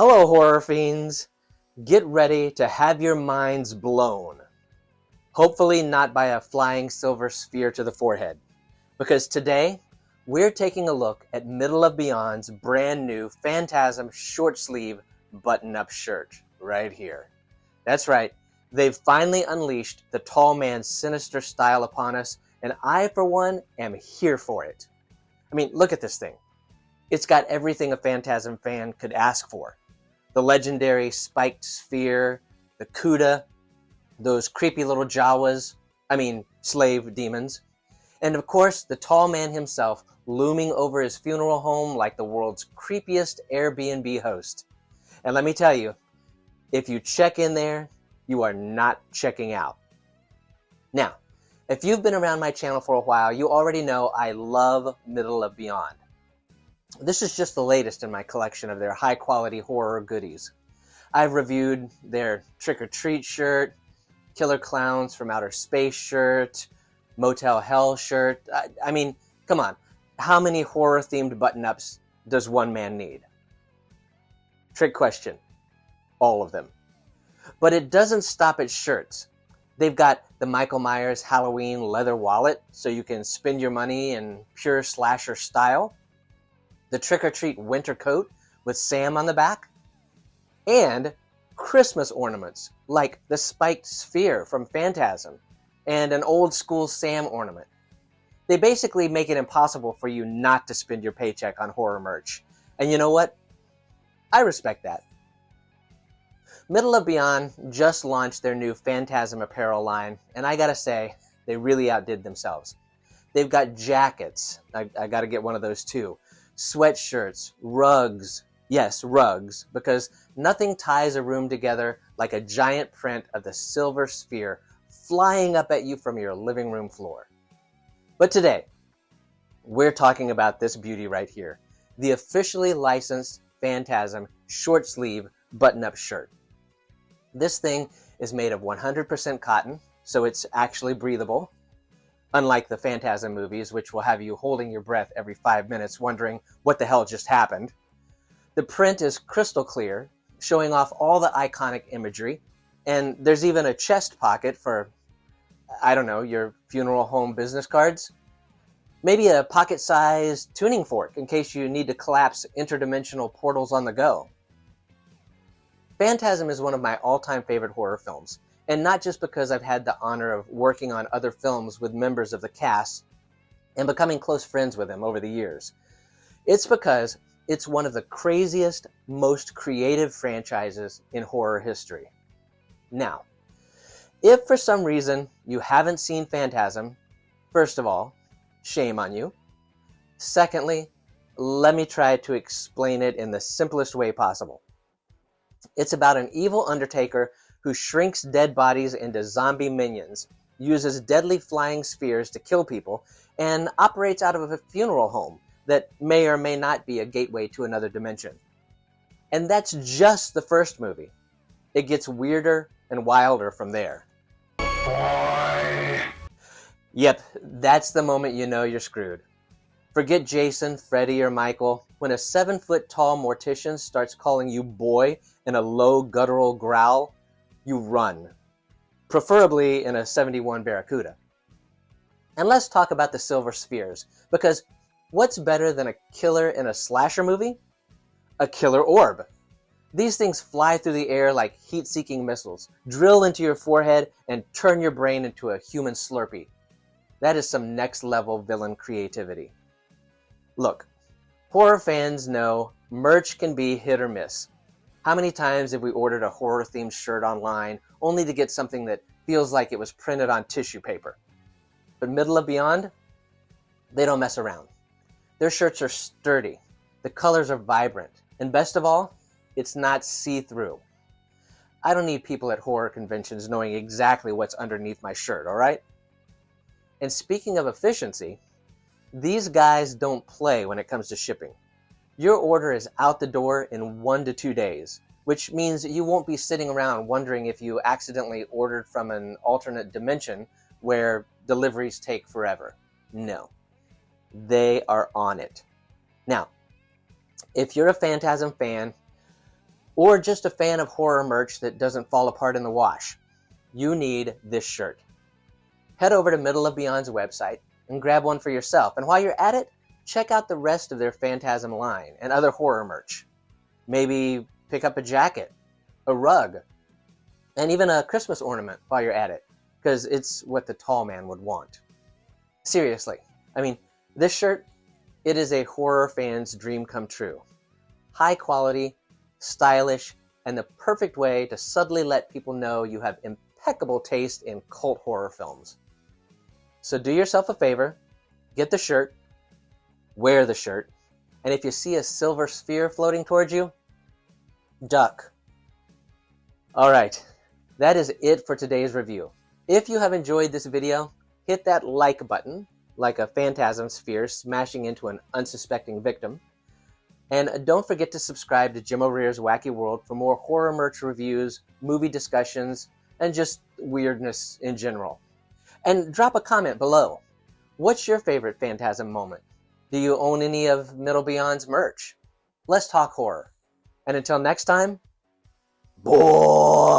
Hello, horror fiends. Get ready to have your minds blown. Hopefully not by a flying silver sphere to the forehead. Because today, we're taking a look at Middle of Beyond's brand new Phantasm short sleeve button-up shirt right here. That's right, they've finally unleashed the tall man's sinister style upon us, and I, for one, am here for it. I mean, look at this thing. It's got everything a Phantasm fan could ask for. The legendary spiked sphere, the Cuda, those creepy little Jawas, slave demons, and of course the tall man himself looming over his funeral home like the world's creepiest Airbnb host. And let me tell you, if you check in there, you are not checking out. Now, if you've been around my channel for a while, you already know I love Middle of Beyond. This is just the latest in my collection of their high-quality horror goodies. I've reviewed their Trick or Treat shirt, Killer Clowns from Outer Space shirt, Motel Hell shirt. I mean, come on. How many horror-themed button-ups does one man need? Trick question. All of them. But it doesn't stop at shirts. They've got the Michael Myers Halloween leather wallet, so you can spend your money in pure slasher style. The Trick or Treat winter coat with Sam on the back, and Christmas ornaments like the spiked sphere from Phantasm and an old school Sam ornament. They basically make it impossible for you not to spend your paycheck on horror merch. And you know what? I respect that. Middle of Beyond just launched their new Phantasm Apparel line, and I gotta say, they really outdid themselves. They've got jackets. I gotta get one of those too. Sweatshirts, rugs, yes, rugs, because nothing ties a room together like a giant print of the silver sphere flying up at you from your living room floor. But today, we're talking about this beauty right here, the officially licensed Phantasm short sleeve button-up shirt. This thing is made of 100% cotton, so it's actually breathable. Unlike the Phantasm movies, which will have you holding your breath every 5 minutes wondering what the hell just happened. The print is crystal clear, showing off all the iconic imagery, and there's even a chest pocket for, I don't know, your funeral home business cards. Maybe a pocket-sized tuning fork in case you need to collapse interdimensional portals on the go. Phantasm is one of my all-time favorite horror films. And not just because I've had the honor of working on other films with members of the cast and becoming close friends with them over the years. It's because it's one of the craziest, most creative franchises in horror history. Now, if for some reason you haven't seen Phantasm, first of all, shame on you. Secondly, let me try to explain it in the simplest way possible. It's about an evil undertaker who shrinks dead bodies into zombie minions, uses deadly flying spheres to kill people, and operates out of a funeral home that may or may not be a gateway to another dimension. And that's just the first movie. It gets weirder and wilder from there. Boy. Yep, that's the moment you know you're screwed. Forget Jason, Freddy, or Michael. When a 7-foot-tall mortician starts calling you boy in a low guttural growl, you run, preferably in a 71 Barracuda. And let's talk about the silver spheres, because what's better than a killer in a slasher movie? A killer orb. These things fly through the air like heat-seeking missiles, drill into your forehead, and turn your brain into a human Slurpee. That is some next-level villain creativity. Look, horror fans know merch can be hit or miss. How many times have we ordered a horror-themed shirt online only to get something that feels like it was printed on tissue paper? But Middle of Beyond? They don't mess around. Their shirts are sturdy, the colors are vibrant, and best of all, it's not see-through. I don't need people at horror conventions knowing exactly what's underneath my shirt, alright? And speaking of efficiency, these guys don't play when it comes to shipping. Your order is out the door in 1 to 2 days, which means you won't be sitting around wondering if you accidentally ordered from an alternate dimension where deliveries take forever. No. They are on it. Now, if you're a Phantasm fan, or just a fan of horror merch that doesn't fall apart in the wash, you need this shirt. Head over to Middle of Beyond's website and grab one for yourself. And while you're at it, check out the rest of their Phantasm line and other horror merch. Maybe pick up a jacket, a rug, and even a Christmas ornament while you're at it, because it's what the tall man would want. Seriously, I mean, this shirt, it is a horror fan's dream come true. High quality, stylish, and the perfect way to subtly let people know you have impeccable taste in cult horror films. So do yourself a favor, get the shirt, wear the shirt, and if you see a silver sphere floating towards you, duck. Alright, that is it for today's review. If you have enjoyed this video, hit that like button, like a phantasm sphere smashing into an unsuspecting victim. And don't forget to subscribe to Jim O'Rear's Wacky World for more horror merch reviews, movie discussions, and just weirdness in general. And drop a comment below. What's your favorite Phantasm moment? Do you own any of Middle Beyond's merch? Let's talk horror. And until next time, boy!